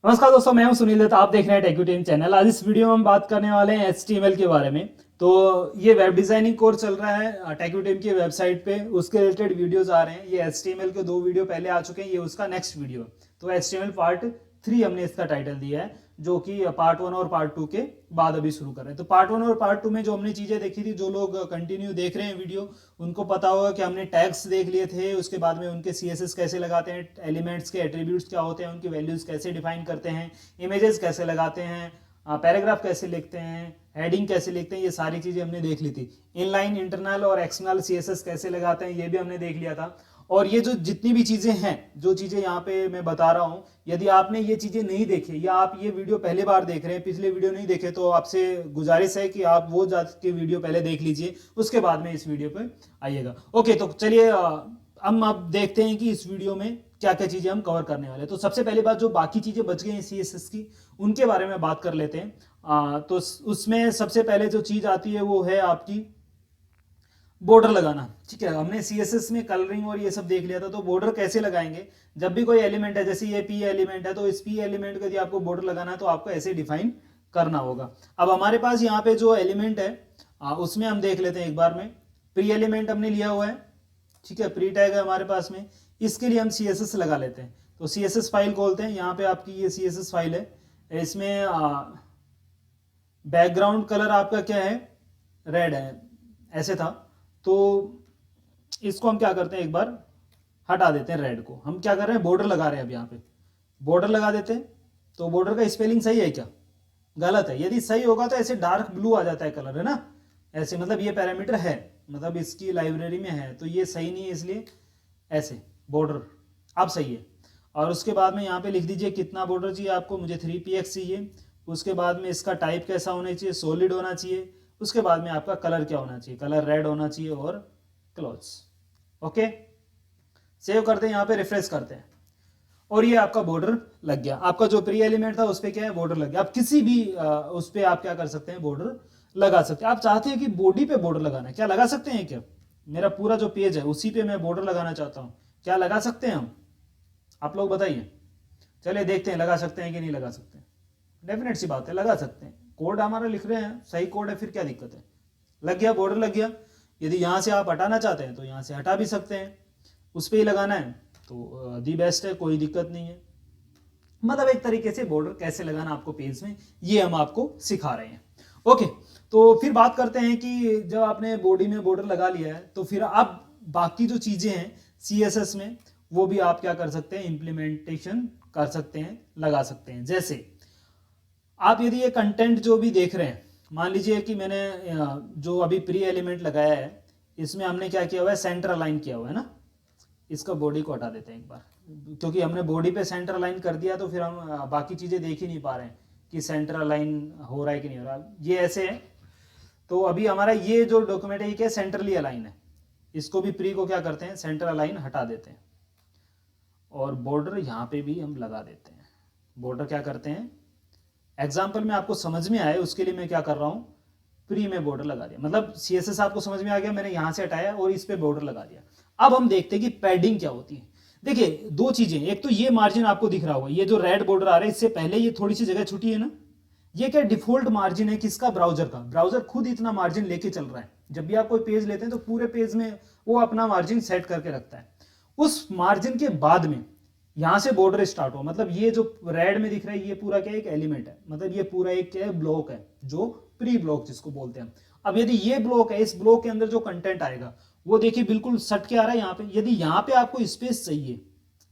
नमस्कार दोस्तों, मैं हूं सुनील दत्त। आप देख रहे हैं टेक्यूटीम चैनल। आज इस वीडियो में हम बात करने वाले हैं HTML के बारे में। तो ये वेब डिजाइनिंग कोर्स चल रहा है टेक्यूटीम की वेबसाइट पे, उसके रिलेटेड वीडियोस आ रहे हैं। ये HTML के 2 वीडियो पहले आ चुके हैं, ये उसका नेक्स्ट वीडियो। तो HTML पार्ट 3 हमने इसका टाइटल दिया है, जो कि पार्ट 1 और पार्ट 2 के बाद अभी शुरू कर रहे हैं। तो पार्ट 1 और पार्ट 2 में जो हमने चीजें देखी थी, जो लोग कंटिन्यू देख रहे हैं वीडियो, उनको पता होगा कि हमने टैग्स देख लिए थे। उसके बाद में उनके CSS कैसे लगाते हैं, एलिमेंट्स के एट्रीब्यूट्स क्या होते हैं, उनकी वैल्यूज कैसे डिफाइन करते हैं, इमेजेस कैसे लगाते हैं, पैराग्राफ कैसे लिखते हैं, हेडिंग कैसे लिखते हैं, ये सारी चीजें हमने देख ली थी। इनलाइन, इंटरनल और एक्सटर्नल CSS कैसे लगाते हैं, ये भी हमने देख लिया था। और ये जो जितनी भी चीजें हैं, जो चीजें यहाँ पे मैं बता रहा हूँ, यदि आपने ये चीजें नहीं देखी या आप ये वीडियो पहली बार देख रहे हैं, पिछले वीडियो नहीं देखे, तो आपसे गुजारिश है कि आप वो जाके वीडियो पहले देख लीजिए, उसके बाद में इस वीडियो पे आइएगा। ओके, तो चलिए हम अब देखते हैं कि इस वीडियो में क्या क्या चीजें हम कवर करने वाले हैं। तो सबसे पहली बात, जो बाकी चीजें बच गई हैं CSS की, उनके बारे में बात कर लेते हैं। तो उसमें सबसे पहले जो चीज आती है वो है आपकी बॉर्डर लगाना। ठीक है, हमने CSS में कलरिंग और ये सब देख लिया था। तो बॉर्डर कैसे लगाएंगे? जब भी कोई एलिमेंट है, जैसे ये P एलिमेंट है, तो इस P एलिमेंट को यदि आपको बॉर्डर लगाना है तो आपको ऐसे डिफाइन करना होगा। अब हमारे पास यहाँ पे जो एलिमेंट है, उसमें हम देख लेते हैं एक बार में। प्री एलिमेंट हमने लिया हुआ है, ठीक है, प्री टैग है हमारे पास में। इसके लिए हम CSS लगा लेते हैं। तो CSS फाइल खोलते हैं। यहाँ पे आपकी ये CSS फाइल है। इसमें बैकग्राउंड कलर आपका क्या है? रेड है, ऐसे था। तो इसको हम क्या करते हैं, एक बार हटा देते हैं रेड को। हम क्या कर रहे हैं, बॉर्डर लगा रहे हैं। अब यहाँ पे बॉर्डर लगा देते हैं। तो बॉर्डर का स्पेलिंग सही है क्या? गलत है। यदि सही होगा तो ऐसे डार्क ब्लू आ जाता है कलर, है ना, ऐसे। मतलब ये पैरामीटर है, मतलब इसकी लाइब्रेरी में है, तो ये सही नहीं है, इसलिए ऐसे बॉर्डर अब सही है। और उसके बाद में यहाँ पे लिख दीजिए कितना बॉर्डर चाहिए आपको। मुझे 3px चाहिए। उसके बाद में इसका टाइप कैसा होना चाहिए? सॉलिड होना चाहिए। उसके बाद में आपका कलर क्या होना चाहिए? कलर रेड होना चाहिए और क्लोज। ओके, सेव करते हैं, यहाँ पे रिफ्रेश करते हैं, और ये आपका बॉर्डर लग गया। आपका जो प्री एलिमेंट था उस पर क्या है, बॉर्डर लग गया। आप किसी भी उस पर आप क्या कर सकते हैं, बॉर्डर लगा सकते हैं। आप चाहते हैं कि बॉडी पे बॉर्डर लगाना है, क्या लगा सकते हैं क्या? मेरा पूरा जो पेज है उसी पे मैं बॉर्डर लगाना चाहता हूँ, क्या लगा सकते हैं हम? आप लोग बताइए। चलिए देखते हैं लगा सकते हैं कि नहीं लगा सकते हैं। डेफिनेट सी बात है, लगा सकते हैं। कोड हमारा लिख रहे हैं, सही कोड है, फिर क्या दिक्कत है? लग गया, बॉर्डर लग गया। यदि यहाँ से आप हटाना चाहते हैं तो यहाँ से हटा भी सकते हैं। उस पर ही लगाना है तो दी बेस्ट है, कोई दिक्कत नहीं है। मतलब एक तरीके से बॉर्डर कैसे लगाना आपको पेज में, ये हम आपको सिखा रहे हैं। ओके, तो फिर बात करते हैं कि जब आपने बॉडी में बॉर्डर लगा लिया है, तो फिर अब बाकी जो चीजें हैं CSS में, वो भी आप क्या कर सकते हैं, इंप्लीमेंटेशन कर सकते हैं, लगा सकते हैं। जैसे आप यदि ये कंटेंट जो भी देख रहे हैं, मान लीजिए कि मैंने जो अभी प्री एलिमेंट लगाया है, इसमें हमने क्या किया हुआ है, सेंटर अलाइन किया हुआ है ना। इसका बॉडी को हटा देते हैं एक बार, क्योंकि हमने बॉडी पे सेंटर अलाइन कर दिया, तो फिर हम बाकी चीज़ें देख ही नहीं पा रहे हैं कि सेंटर अलाइन हो रहा है कि नहीं हो रहा। ये ऐसे है। तो अभी हमारा ये जो डॉक्यूमेंट है, ये क्या, सेंटरली अलाइन है। इसको भी प्री को क्या करते हैं, सेंटर अलाइन हटा देते हैं, और बॉर्डर यहाँ पे भी हम लगा देते हैं। बॉर्डर क्या करते हैं, एग्जाम्पल में आपको समझ में आए उसके लिए मैं क्या कर रहा हूँ, प्री में बॉर्डर लगा दिया। मतलब CSS आपको समझ में आ गया, मैंने यहां से हटाया और इस पे बॉर्डर लगा दिया। अब हम देखते हैं कि पैडिंग क्या होती है। देखिए, दो चीजें, एक तो ये मार्जिन आपको दिख रहा होगा, ये जो रेड बॉर्डर आ रहा है, इससे पहले ये थोड़ी सी जगह छुटी है ना। ये क्या डिफॉल्ट मार्जिन है किसका, ब्राउजर का। ब्राउजर खुद इतना मार्जिन लेके चल रहा है। जब भी आप कोई पेज लेते हैं तो पूरे पेज में वो अपना मार्जिन सेट करके रखता है। उस मार्जिन के बाद में यहां से बॉर्डर स्टार्ट हो, मतलब ये जो रेड में दिख रहा है, ये पूरा क्या एक एलिमेंट है, मतलब ये पूरा एक क्या है, ब्लॉक है, जो प्री ब्लॉक जिसको बोलते हैं। अब यदि ये ब्लॉक है, इस ब्लॉक के अंदर जो कंटेंट आएगा वो देखिए बिल्कुल सट के आ रहा है यहाँ पे। यदि यहाँ पे आपको स्पेस चाहिए,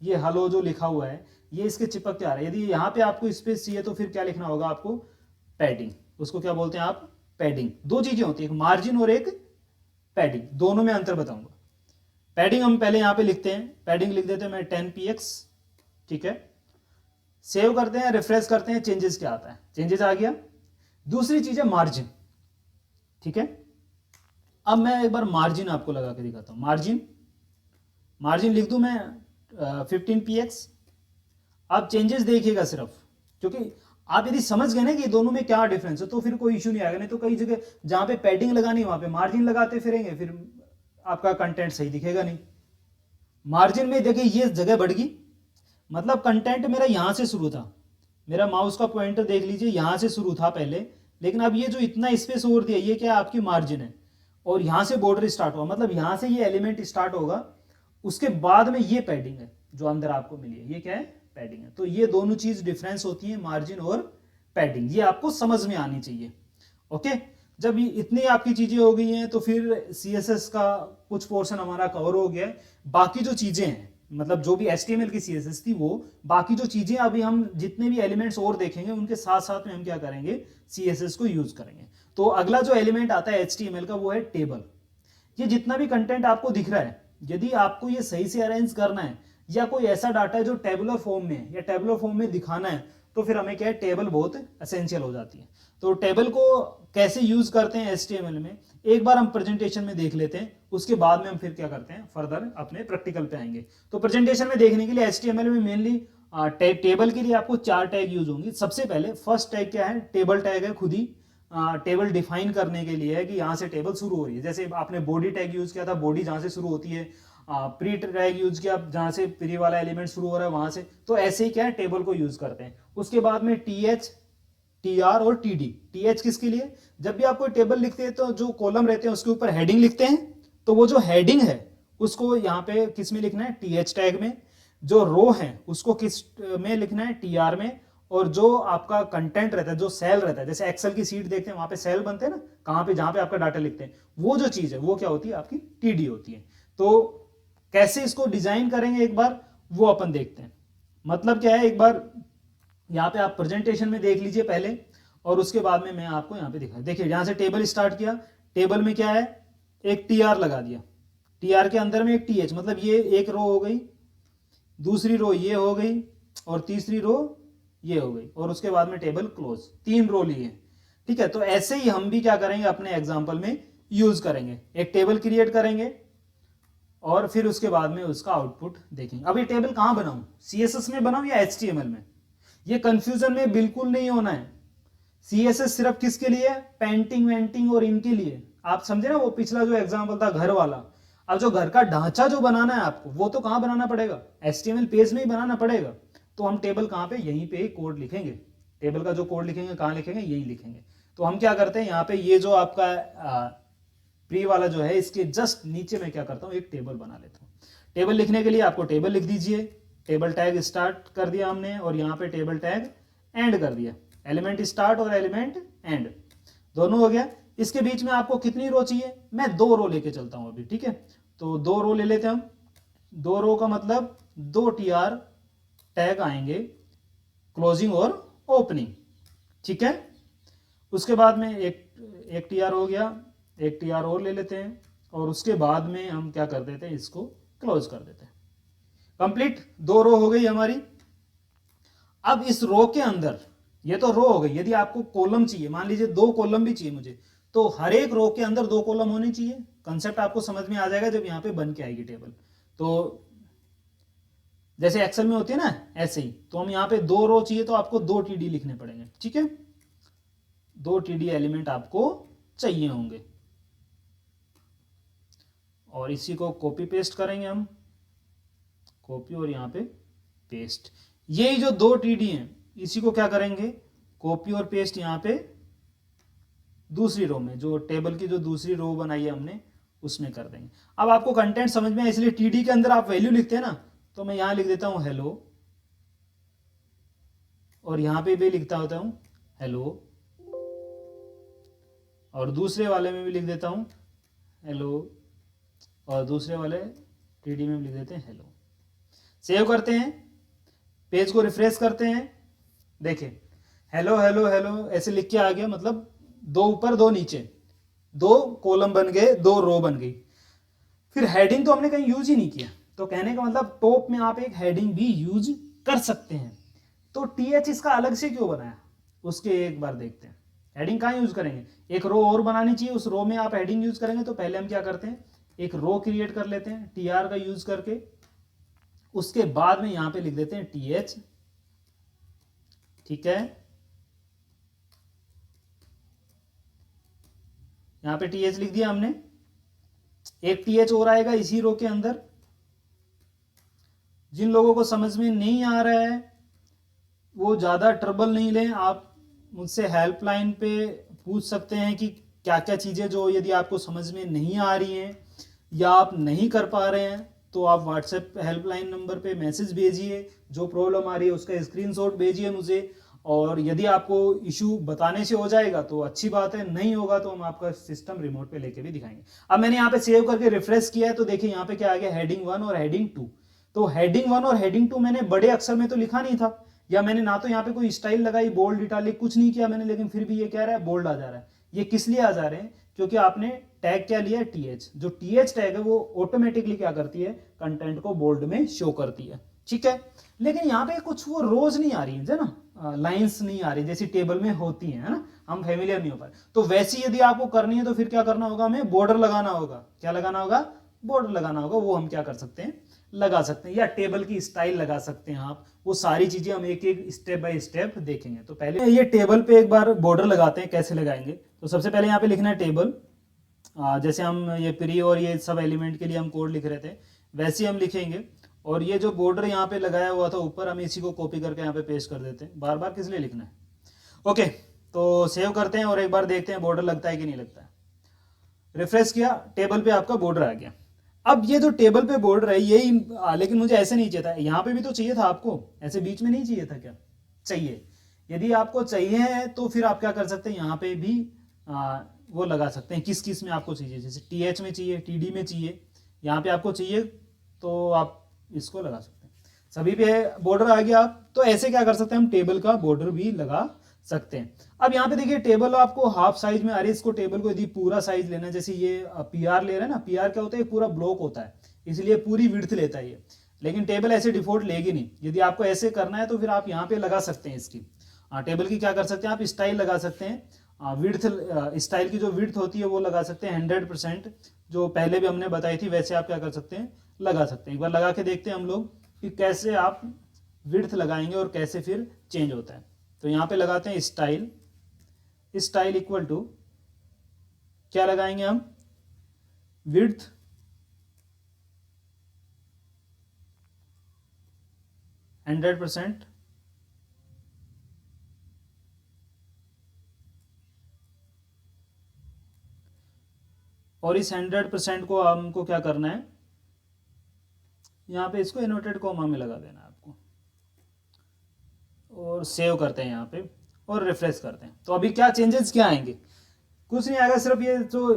ये हेलो जो लिखा हुआ है ये इसके चिपक के आ रहा है, यदि यहाँ पे आपको स्पेस चाहिए तो फिर क्या लिखना होगा आपको, पैडिंग। उसको क्या बोलते हैं आप, पैडिंग। दो चीजें होती है, एक मार्जिन और एक पैडिंग, दोनों में अंतर बताऊंगा। पैडिंग हम पहले यहाँ पे लिखते हैं, पैडिंग लिख देते हैं मैं 10px, ठीक है। सेव करते हैं, रिफ्रेश करते हैं, चेंजेस क्या आता है, चेंजेस आ गया। दूसरी चीज है मार्जिन, ठीक है। अब मैं एक बार मार्जिन आपको लगा के दिखाता हूं। मार्जिन, मार्जिन लिख दूं मैं 15px। आप चेंजेस देखिएगा सिर्फ, क्योंकि आप यदि समझ गए ना कि दोनों में क्या डिफरेंस है तो फिर कोई इश्यू नहीं आएगा। नहीं तो कई जगह जहां पे पैडिंग लगानी वहां पे मार्जिन लगाते फिरेंगे, फिर आपका कंटेंट सही दिखेगा नहीं। मार्जिन में देखिए ये जगह बढ़ गई, मतलब कंटेंट मेरा यहां से शुरू था, मेरा माउस का पॉइंटर देख लीजिए, यहाँ से शुरू था पहले, लेकिन अब ये जो इतना स्पेस और दिया ये क्या है, आपकी मार्जिन है, और यहाँ से बॉर्डर स्टार्ट हुआ, मतलब यहाँ से ये एलिमेंट स्टार्ट होगा, उसके बाद में ये पैडिंग है जो अंदर आपको मिली है, ये क्या है, पैडिंग है। तो ये दोनों चीज डिफरेंस होती है, मार्जिन और पैडिंग, ये आपको समझ में आनी चाहिए। ओके, जब ये इतनी आपकी चीजें हो गई हैं तो फिर CSS का कुछ पोर्शन हमारा कवर हो गया है। बाकी जो चीजें हैं, मतलब जो भी HTML की CSS थी वो, बाकी जो चीजें अभी हम जितने भी एलिमेंट्स और देखेंगे उनके साथ साथ में हम क्या करेंगे, CSS को यूज करेंगे। तो अगला जो एलिमेंट आता है HTML का वो है टेबल। ये जितना भी कंटेंट आपको दिख रहा है, यदि आपको ये सही से अरेंज करना है या कोई ऐसा डाटा है जो टेबुलर फॉर्म में है या टेबुलर फॉर्म में दिखाना है, तो फिर हमें क्या है, टेबल बहुत एसेंशियल हो जाती है। तो टेबल को कैसे यूज करते हैं HTML में, एक बार हम प्रेजेंटेशन में देख लेते हैं, उसके बाद में हम फिर क्या करते हैं, फर्दर अपने प्रैक्टिकल पे आएंगे। तो प्रेजेंटेशन में देखने के लिए HTML में मेनली टेबल के लिए आपको 4 टैग यूज होंगी। सबसे पहले फर्स्ट टैग क्या है, टेबल टैग है, खुद ही टेबल डिफाइन करने के लिए है कि यहाँ से टेबल शुरू हो रही है। जैसे आपने बॉडी टैग यूज किया था, बॉडी जहाँ से शुरू होती है, प्री टैग यूज किया जहाँ से प्री वाला एलिमेंट शुरू हो रहा है वहां से, तो ऐसे ही क्या है, टेबल को यूज करते हैं। उसके बाद में TH, TR और TD। TH किसके लिए, जब भी आप कोई टेबल लिखते हैं तो जो कॉलम रहते हैं उसके ऊपर हेडिंग लिखते हैं, तो वो जो हेडिंग है उसको यहाँ पे किस में लिखना है, TH टैग में। जो रो है उसको किस में लिखना है, TR में। और जो आपका कंटेंट रहता है, जो सेल रहता है, जैसे एक्सेल की सीट देखते हैं वहां पे सेल बनते हैं ना, कहाँ पे, जहां पे आपका डाटा लिखते हैं, वो जो चीज है वो क्या होती है, आपकी TD होती है। तो कैसे इसको डिजाइन करेंगे एक बार वो अपन देखते हैं। मतलब क्या है, एक बार यहाँ पे आप प्रेजेंटेशन में देख लीजिए पहले, और उसके बाद में मैं आपको यहाँ पे दिखा। देखिए यहाँ से टेबल स्टार्ट किया, टेबल में क्या है, एक TR लगा दिया, TR के अंदर में एक TH, मतलब ये एक रो हो गई, दूसरी रो ये हो गई, और तीसरी रो ये हो गई, और उसके बाद में टेबल क्लोज, 3 रो लिए। ठीक है, तो ऐसे ही हम भी क्या करेंगे, अपने एग्जाम्पल में यूज करेंगे, एक टेबल क्रिएट करेंगे और फिर उसके बाद में उसका आउटपुट देखेंगे। अब ये टेबल कहां बनाऊं, CSS में बनाऊं या HTML में, ये कंफ्यूजन में बिल्कुल नहीं होना है। CSS सिर्फ किसके लिए, पेंटिंग वेंटिंग और इनके लिए। आप समझे ना, वो पिछला जो एग्जाम्पल था घर वाला, अब जो घर का ढांचा जो बनाना है आपको, वो तो कहां बनाना पड़ेगा, HTML पेज में ही बनाना पड़ेगा। तो हम टेबल कहां पे, यहीं पे ही कोड लिखेंगे, टेबल का जो कोड लिखेंगे कहां लिखेंगे, यही लिखेंगे। तो हम क्या करते हैं, यहाँ पे ये जो आपका प्री वाला जो है, इसके जस्ट नीचे मैं क्या करता हूँ, एक टेबल बना लेता हूँ। टेबल लिखने के लिए आपको टेबल लिख दीजिए, टेबल टैग स्टार्ट कर दिया हमने, और यहाँ पे टेबल टैग एंड कर दिया, एलिमेंट स्टार्ट और एलिमेंट एंड दोनों हो गया। इसके बीच में आपको कितनी रो चाहिए, मैं 2 रो लेके चलता हूं अभी। ठीक है, तो 2 रो ले लेते हैं हम। 2 रो का मतलब 2 TR टैग आएंगे, क्लोजिंग और ओपनिंग। ठीक है, उसके बाद में एक TR हो गया, एक TR और ले लेते हैं, और उसके बाद में हम क्या कर देते हैं, इसको क्लोज कर देते हैं। कंप्लीट, 2 रो हो गई हमारी। अब इस रो के अंदर, ये तो रो हो गई, यदि आपको कॉलम चाहिए, मान लीजिए 2 कॉलम भी चाहिए मुझे, तो हर एक रो के अंदर 2 कॉलम होने चाहिए। कंसेप्ट आपको समझ में आ जाएगा जब यहां पे बन के आएगी टेबल। तो जैसे एक्सेल में होती है ना, ऐसे ही, तो हम यहाँ पे 2 रो चाहिए तो आपको 2 TD लिखने पड़ेंगे। ठीक है, 2 TD एलिमेंट आपको चाहिए होंगे, और इसी को कॉपी पेस्ट करेंगे हम, कॉपी और यहाँ पे पेस्ट। यही जो 2 TD हैं इसी को क्या करेंगे, कॉपी और पेस्ट यहाँ पे दूसरी रो में, जो टेबल की जो दूसरी रो बनाई है हमने उसमें कर देंगे। अब आपको कंटेंट समझ में आए, इसलिए TD के अंदर आप वैल्यू लिखते हैं ना, तो मैं यहां लिख देता हूं हेलो, और यहां पे भी लिखता होता हूं हेलो, और दूसरे वाले में भी लिख देता हूं हेलो, और दूसरे वाले TD में भी लिख देते हैं हेलो। सेव करते हैं, पेज को रिफ्रेश करते हैं, देखें हेलो हेलो हेलो ऐसे लिख के आ गया, मतलब 2 ऊपर 2 नीचे, 2 कॉलम बन गए, 2 रो बन गई। फिर हेडिंग तो हमने कहीं यूज ही नहीं किया, तो कहने का मतलब टॉप में आप एक हेडिंग भी यूज कर सकते हैं। तो TH इसका अलग से क्यों बनाया, उसके एक बार देखते हैं। हेडिंग कहाँ यूज करेंगे, एक रो और बनानी चाहिए, उस रो में आप हेडिंग यूज करेंगे। तो पहले हम क्या करते हैं, एक रो क्रिएट कर लेते हैं TR का यूज करके, उसके बाद में यहां पे लिख देते हैं TH। ठीक है, यहां पे TH लिख दिया हमने, एक TH और आएगा इसी रो के अंदर। जिन लोगों को समझ में नहीं आ रहा है वो ज़्यादा ट्रबल नहीं लें, आप मुझसे हेल्पलाइन पे पूछ सकते हैं कि क्या क्या चीज़ें जो यदि आपको समझ में नहीं आ रही हैं या आप नहीं कर पा रहे हैं, तो आप व्हाट्सएप हेल्पलाइन नंबर पे मैसेज भेजिए, जो प्रॉब्लम आ रही है उसका स्क्रीनशॉट भेजिए मुझे, और यदि आपको इशू बताने से हो जाएगा तो अच्छी बात है, नहीं होगा तो हम आपका सिस्टम रिमोट पे लेके भी दिखाएंगे। अब मैंने यहाँ पे सेव करके रिफ्रेश किया है तो देखिए यहाँ पे क्या आ गया, हेडिंग 1 और हेडिंग 2। तो हेडिंग 1 और हेडिंग 2 मैंने बड़े अक्षर में तो लिखा नहीं था, या मैंने ना तो यहाँ पे कोई स्टाइल लगाई, बोल्ड इटालिक कुछ नहीं किया मैंने, लेकिन फिर भी ये कह रहा है बोल्ड आ जा रहा है। ये किस लिए आ जा रहे हैं, क्योंकि आपने टैग क्या लिया है, टीएच। जो टीएच टैग है वो ऑटोमेटिकली क्या करती है, कंटेंट को बोल्ड में शो करती है, ठीक है। लेकिन यहाँ पे कुछ वो रोज नहीं आ रही है ना, लाइंस नहीं आ रही जैसी टेबल में होती है ना, हम फेमिलियर नहीं हो पाए। तो वैसी यदि आपको करनी है तो फिर क्या करना होगा, हमें बॉर्डर लगाना होगा। क्या लगाना होगा, बॉर्डर लगाना होगा। वो हम क्या कर सकते हैं, लगा सकते हैं, या टेबल की स्टाइल लगा सकते हैं आप। वो सारी चीजें हम एक एक स्टेप बाय स्टेप देखेंगे। तो पहले ये टेबल पे एक बार बॉर्डर लगाते हैं, कैसे लगाएंगे। तो सबसे पहले यहाँ पे लिखना है टेबल। जैसे हम ये प्री और ये सब एलिमेंट के लिए हम कोड लिख रहे थे, वैसे हम लिखेंगे। और ये जो बॉर्डर यहाँ पे लगाया हुआ था ऊपर, हम इसी को कॉपी करके यहाँ पे पेस्ट कर देते हैं। बार बार किस लिए लिखना है। ओके, तो सेव करते हैं और एक बार देखते हैं बॉर्डर लगता है कि नहीं लगता है। रिफ्रेश किया, टेबल पे आपका बॉर्डर आ गया। अब ये जो टेबल पे बॉर्डर है यही, लेकिन मुझे ऐसे नहीं चाहिए था, यहाँ पे भी तो चाहिए था आपको, ऐसे बीच में नहीं चाहिए था क्या, चाहिए। यदि आपको चाहिए है तो फिर आप क्या कर सकते हैं, यहाँ पे भी वो लगा सकते हैं किस किस में आपको चाहिए। जैसे टीएच में चाहिए, टीडी में चाहिए, यहाँ पे आपको चाहिए तो आप इसको लगा सकते हैं। सभी पे बॉर्डर आ गया। आप तो ऐसे क्या कर सकते हैं, हम टेबल का बॉर्डर भी लगा सकते हैं। अब यहाँ पे देखिए टेबल आपको हाफ साइज में आ रही है। इसको टेबल को यदि पूरा साइज लेना है, जैसे ये पीआर ले रहे हैं ना, पीआर क्या होता है, पूरा ब्लॉक होता है, इसलिए पूरी विड्थ लेता है ये। लेकिन टेबल ऐसे डिफॉल्ट लेगी नहीं। यदि आपको ऐसे करना है तो फिर आप यहाँ पे लगा सकते हैं इसकी टेबल की क्या कर सकते हैं, आप स्टाइल लगा सकते हैं। विड्थ स्टाइल की जो विड्थ होती है वो लगा सकते हैं 100%, जो पहले भी हमने बताई थी, वैसे आप क्या कर सकते हैं, लगा सकते हैं। एक बार लगा के देखते हैं हम लोग कि कैसे आप विड्थ लगाएंगे और कैसे फिर चेंज होता है। तो यहाँ पे लगाते हैं स्टाइल, स्टाइल इक्वल टू क्या लगाएंगे हम, विड्थ 100%, और इस 100% को हमको क्या करना है, यहाँ पे इसको इन्वर्टेड कॉमा में लगा देना है आपको, और सेव करते हैं यहाँ पे और रिफ्रेश करते हैं। तो अभी क्या चेंजेस क्या आएंगे, कुछ नहीं आएगा, सिर्फ ये जो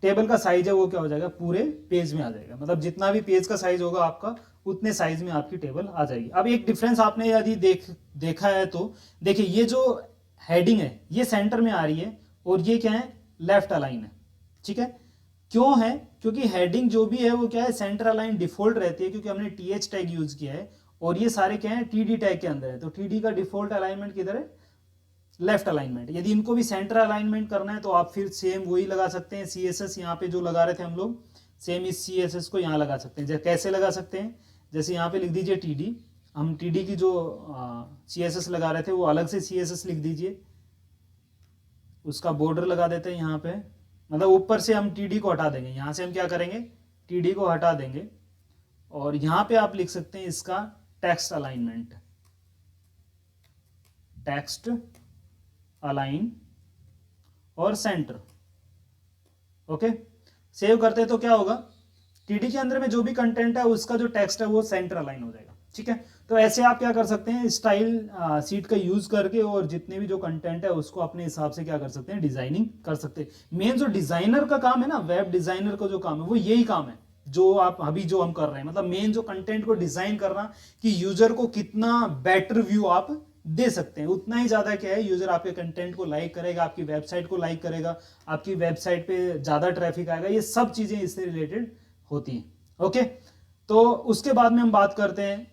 टेबल का साइज है वो क्या हो जाएगा, पूरे पेज में आ जाएगा। मतलब जितना भी पेज का साइज होगा आपका, उतने साइज में आपकी टेबल आ जाएगी। अब एक डिफरेंस आपने यदि देखा है तो देखिए, ये जो हेडिंग है ये सेंटर में आ रही है और ये क्या है, लेफ्ट अलाइन है, ठीक है। क्यों है, क्योंकि हेडिंग जो भी है वो क्या है, सेंटर अलाइन डिफॉल्ट रहती है, क्योंकि हमने टीएच टैग यूज किया है, और ये सारे क्या है, टीडी टैग के अंदर है। तो टीडी का डिफॉल्ट अलाइनमेंट किधर है, लेफ्ट अलाइनमेंट। यदि इनको भी सेंटर अलाइनमेंट करना है तो आप फिर सेम वही लगा सकते हैं, CSS यहाँ पे जो लगा रहे थे हम लोग, सेम इस CSS को यहाँ लगा सकते हैं। जैसे कैसे लगा सकते हैं, जैसे यहाँ पे लिख दीजिए TD, हम TD की जो CSS लगा रहे थे वो अलग से CSS लिख दीजिए, उसका बॉर्डर लगा देते हैं यहाँ पे। मतलब ऊपर से हम TD को हटा देंगे, यहाँ से हम क्या करेंगे, TD को हटा देंगे, और यहाँ पे आप लिख सकते हैं इसका टेक्स्ट अलाइनमेंट, टेक्स्ट अलाइन और सेंटर। ओके, सेव करते हैं तो क्या होगा, टीडी के अंदर में जो भी कंटेंट है उसका जो टेक्स्ट है वो सेंटर अलाइन हो जाएगा, ठीक है। तो ऐसे आप क्या कर सकते हैं, स्टाइल सीट का यूज करके, और जितने भी जो कंटेंट है उसको अपने हिसाब से क्या कर सकते हैं, डिजाइनिंग कर सकते हैं। मेन जो डिजाइनर का काम है ना, वेब डिजाइनर का जो काम है वो यही काम है जो आप अभी जो हम कर रहे हैं। मतलब मेन जो कंटेंट को डिजाइन करना, कि यूजर को कितना बेटर व्यू आप दे सकते हैं, उतना ही ज्यादा क्या है, यूजर आपके कंटेंट को लाइक करेगा, आपकी वेबसाइट को लाइक करेगा, आपकी वेबसाइट पे ज्यादा ट्रैफिक आएगा। ये सब चीजें इससे रिलेटेड होती हैं। ओके, तो उसके बाद में हम बात करते हैं,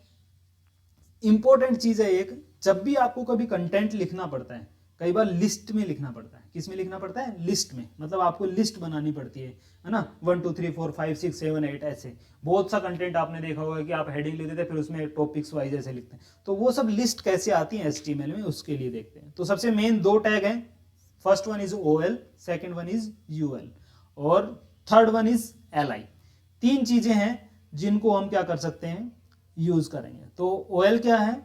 इंपॉर्टेंट चीज है एक, जब भी आपको कभी कंटेंट लिखना पड़ता है, कई बार लिस्ट में लिखना पड़ता है। किस में लिखना पड़ता है, लिस्ट में। मतलब आपको लिस्ट बनानी पड़ती है ना, 1 2 3 4 5 6 7 8 ऐसे बहुत सा कंटेंट आपने देखा होगा कि आप हेडिंग लिख देते हैं, फिर उसमें टॉपिक्स वाइज ऐसे लिखते हैं। तो वो सब लिस्ट कैसे आती है HTML में, उसके लिए देखते हैं। तो सबसे मेन 2 टैग हैं, first one is OL, second one is UL, और थर्ड वन इज LI। 3 चीजें हैं जिनको हम क्या कर सकते हैं, यूज करेंगे। तो OL क्या है,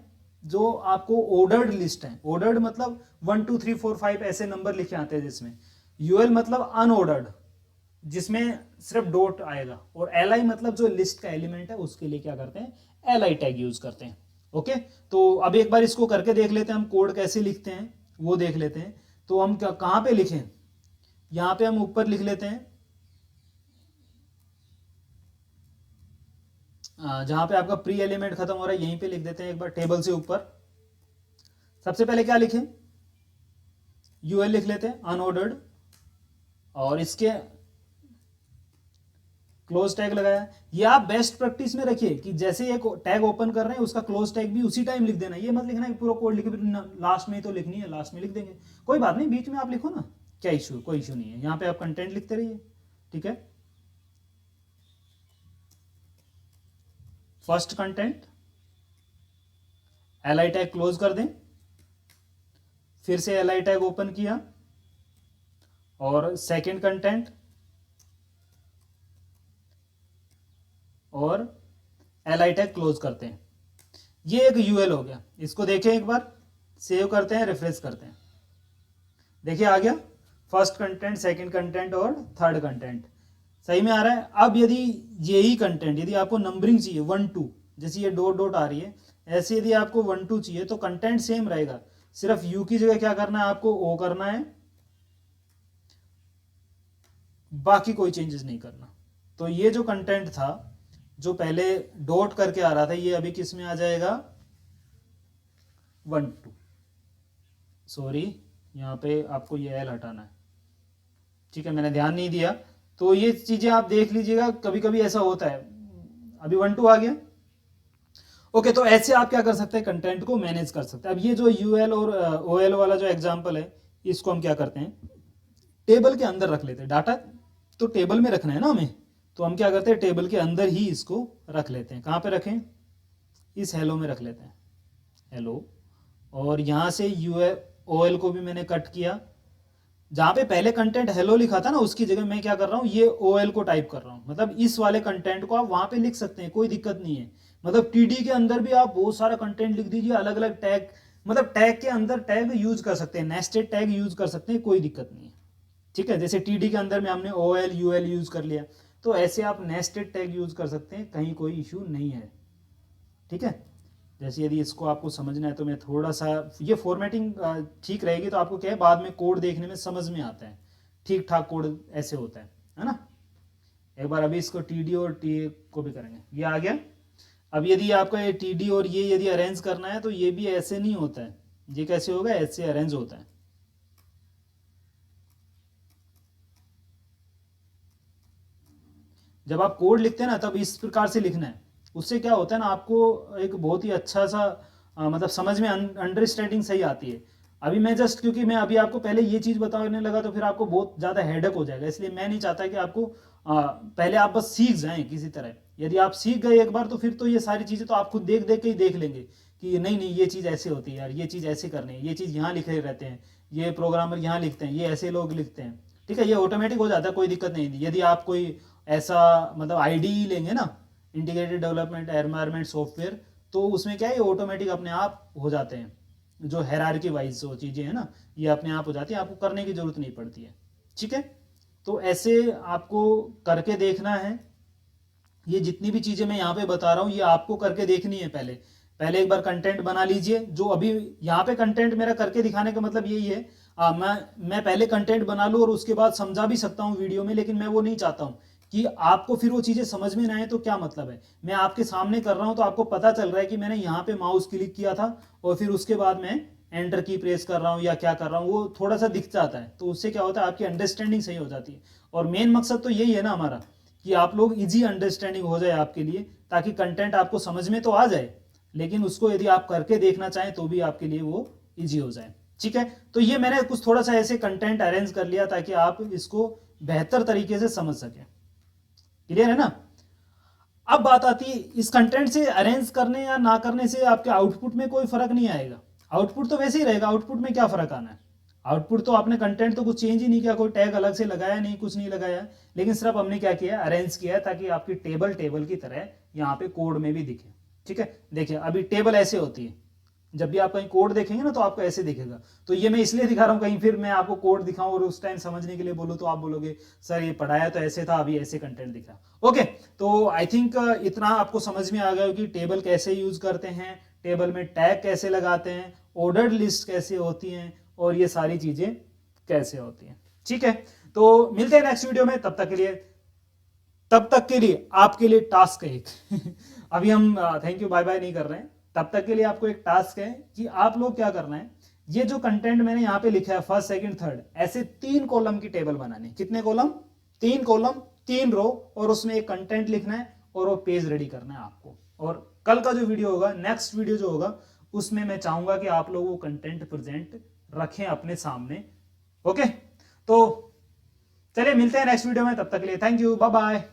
जो आपको ऑर्डर्ड लिस्ट है, ऑर्डर्ड मतलब 1 2 3 4 5 ऐसे नंबर लिखे आते हैं जिसमें, यूएल मतलब अनऑर्डर्ड जिसमें सिर्फ डॉट आएगा, और एल आई मतलब जो लिस्ट का एलिमेंट है उसके लिए क्या करते हैं, एल आई टैग यूज करते हैं। ओके, तो अब एक बार इसको करके देख लेते हैं हम कोड कैसे लिखते हैं वो देख लेते हैं। तो हम कहाँ पे लिखें, यहाँ पे हम ऊपर लिख लेते हैं, जहां पे आपका प्री एलिमेंट खत्म हो रहा है यहीं पे लिख देते हैं एक बार टेबल से ऊपर। सबसे पहले क्या लिखें, यूएल लिख लेते हैं अनऑर्डर्ड, और इसके क्लोज टैग लगाया। ये आप बेस्ट प्रैक्टिस में रखिए कि जैसे एक टैग ओपन कर रहे हैं उसका क्लोज टैग भी उसी टाइम लिख देना, ये मत लिखना कि पूरा कोड लिखे लास्ट में ही तो लिखनी है, लास्ट में लिख देंगे, कोई बात नहीं बीच में आप लिखो ना, क्या इशू, कोई इशू नहीं है, यहाँ पे आप कंटेंट लिखते रहिए। ठीक है, first content L I tag close कर दें, फिर से एल आई टैग ओपन किया, और सेकेंड कंटेंट और एल आई टैग क्लोज करते हैं। ये एक यूएल हो गया, इसको देखें एक बार, सेव करते हैं, रिफ्रेश करते हैं, देखिए आ गया फर्स्ट कंटेंट, सेकंड कंटेंट और थर्ड कंटेंट सही में आ रहा है। अब यदि यही कंटेंट, यदि आपको नंबरिंग चाहिए 1 2, जैसे ये डॉट डॉट आ रही है, ऐसे यदि आपको 1 2 चाहिए तो कंटेंट सेम रहेगा, सिर्फ यू की जगह क्या करना है आपको, ओ करना है, बाकी कोई चेंजेस नहीं करना। तो ये जो कंटेंट था जो पहले डॉट करके आ रहा था, ये अभी किस में आ जाएगा, 1 2, सॉरी यहाँ पे आपको ये एल हटाना है, ठीक है मैंने ध्यान नहीं दिया। तो ये चीजें आप देख लीजिएगा, कभी कभी ऐसा होता है, अभी 1 2 आ गया। ओके, तो ऐसे आप क्या कर सकते हैं, कंटेंट को मैनेज कर सकते हैं। अब ये जो यूएल और ओएल वाला जो एग्जांपल है, इसको हम क्या करते हैं, टेबल के अंदर रख लेते हैं, डाटा तो टेबल में रखना है ना हमें, तो हम क्या करते हैं टेबल के अंदर ही इसको रख लेते हैं। कहाँ पे रखें, इस हेलो में रख लेते हैं, हेलो, और यहाँ से ओएल को भी मैंने कट किया, जहां पे पहले कंटेंट हेलो लिखा था ना उसकी जगह मैं क्या कर रहा हूं, ये ओएल को टाइप कर रहा हूं, मतलब इस वाले कंटेंट को आप वहां पे लिख सकते हैं, कोई दिक्कत नहीं है। मतलब टीडी के अंदर भी आप बहुत सारा कंटेंट लिख दीजिए, अलग अलग टैग, मतलब टैग के अंदर टैग यूज कर सकते हैं, नेस्टेड टैग यूज कर सकते हैं, कोई दिक्कत नहीं है। ठीक है, जैसे टीडी के अंदर में हमने ओएल यूएल यूज कर लिया, तो ऐसे आप नेस्टेड टैग यूज कर सकते हैं, कहीं कोई इशू नहीं है। ठीक है, जैसे यदि इसको आपको समझना है तो मैं थोड़ा सा ये फॉर्मेटिंग ठीक रहेगी, तो आपको क्या है बाद में कोड देखने में समझ में आता है, ठीक ठाक कोड ऐसे होता है ना। एक बार अभी इसको टी डी और टी को भी करेंगे, ये आ गया। अब यदि आपका ये टी डी और ये यदि अरेंज करना है तो ये भी ऐसे नहीं होता है, ये कैसे होगा, ऐसे अरेंज होता है। जब आप कोड लिखते हैं ना तब इस प्रकार से लिखना है, उससे क्या होता है ना आपको एक बहुत ही अच्छा सा मतलब समझ में अंडरस्टैंडिंग सही आती है। अभी मैं जस्ट क्योंकि मैं अभी आपको पहले ये चीज़ बताने लगा तो फिर आपको बहुत ज़्यादा हेडक हो जाएगा, इसलिए मैं नहीं चाहता कि आपको पहले आप बस सीख जाएं किसी तरह। यदि आप सीख गए एक बार तो फिर तो ये सारी चीज़ें तो आप खुद देख देख के ही देख लेंगे कि नहीं नहीं ये चीज़ ऐसे होती है यार, ये चीज़ ऐसे करनी है, ये चीज़ यहाँ लिखे रहते हैं, ये प्रोग्रामर यहाँ लिखते हैं, ये ऐसे लोग लिखते हैं। ठीक है, ये ऑटोमेटिक हो जाता है, कोई दिक्कत नहीं। यदि आप कोई ऐसा मतलब आईडी लेंगे ना, इंटीग्रेटेड डेवलपमेंट एनवायरनमेंट सॉफ्टवेयर, तो उसमें क्या है ऑटोमेटिक अपने आप हो जाते हैं, जो हायरार्की वाइज जो चीज़ें हैं ना ये अपने आप हो जाती है, आपको करने की जरूरत नहीं पड़ती है। ठीक है, तो ऐसे आपको करके देखना है। ये जितनी भी चीज़ें मैं यहाँ पे बता रहा हूँ ये आपको करके देखनी है। पहले पहले एक बार कंटेंट बना लीजिए, जो अभी यहाँ पे कंटेंट मेरा करके दिखाने का मतलब यही है, मैं पहले कंटेंट बना लूँ और उसके बाद समझा भी सकता हूँ वीडियो में, लेकिन मैं वो नहीं चाहता हूँ कि आपको फिर वो चीज़ें समझ में ना आए, तो क्या मतलब है। मैं आपके सामने कर रहा हूँ तो आपको पता चल रहा है कि मैंने यहाँ पे माउस क्लिक किया था और फिर उसके बाद मैं एंटर की प्रेस कर रहा हूँ या क्या कर रहा हूँ, वो थोड़ा सा दिख जाता है, तो उससे क्या होता है आपकी अंडरस्टैंडिंग सही हो जाती है। और मेन मकसद तो यही है ना हमारा कि आप लोग इजी अंडरस्टैंडिंग हो जाए आपके लिए, ताकि कंटेंट आपको समझ में तो आ जाए, लेकिन उसको यदि आप करके देखना चाहें तो भी आपके लिए वो इजी हो जाए। ठीक है, तो ये मैंने कुछ थोड़ा सा ऐसे कंटेंट अरेंज कर लिया ताकि आप इसको बेहतर तरीके से समझ सकें। क्लियर है ना। अब बात आती है इस कंटेंट से अरेंज करने या ना करने से आपके आउटपुट में कोई फर्क नहीं आएगा, आउटपुट तो वैसे ही रहेगा। आउटपुट में क्या फर्क आना है, आउटपुट तो आपने कंटेंट तो कुछ चेंज ही नहीं किया, कोई टैग अलग से लगाया नहीं, कुछ नहीं लगाया, लेकिन सिर्फ हमने क्या किया, अरेंज किया ताकि आपकी टेबल टेबल की तरह यहाँ पे कोड में भी दिखे। ठीक है, देखिए अभी टेबल ऐसे होती है जब भी आप कहीं कोड देखेंगे ना तो आपको ऐसे दिखेगा। तो ये मैं इसलिए दिखा रहा हूँ, कहीं फिर मैं आपको कोड दिखाऊं और उस टाइम समझने के लिए बोलूँ तो आप बोलोगे सर ये पढ़ाया तो ऐसे था, अभी ऐसे कंटेंट दिख रहा। ओके, तो आई थिंक इतना आपको समझ में आ गया कि टेबल कैसे यूज करते हैं, टेबल में टैग कैसे लगाते हैं, ऑर्डर्ड लिस्ट कैसे होती हैं, और ये सारी चीजें कैसे होती हैं। ठीक है, तो मिलते हैं नेक्स्ट वीडियो में। तब तक के लिए आपके लिए टास्क है एक अभी हम थैंक यू बाय बाय नहीं कर रहे हैं। तब तक के लिए आपको एक टास्क है कि आप लोग क्या करना है, ये जो कंटेंट मैंने यहां पे लिखा है फर्स्ट सेकंड थर्ड, ऐसे 3 कॉलम की टेबल बनानी है। कितने कॉलम? 3 कॉलम 3 रो, और उसमें एक कंटेंट लिखना है और वो पेज रेडी करना है आपको। और कल का जो वीडियो होगा, नेक्स्ट वीडियो जो होगा, उसमें मैं चाहूंगा कि आप लोग वो कंटेंट प्रेजेंट रखें अपने सामने। ओके, तो चलिए मिलते हैं नेक्स्ट वीडियो में। तब तक के लिए थैंक यू, बाय बाय।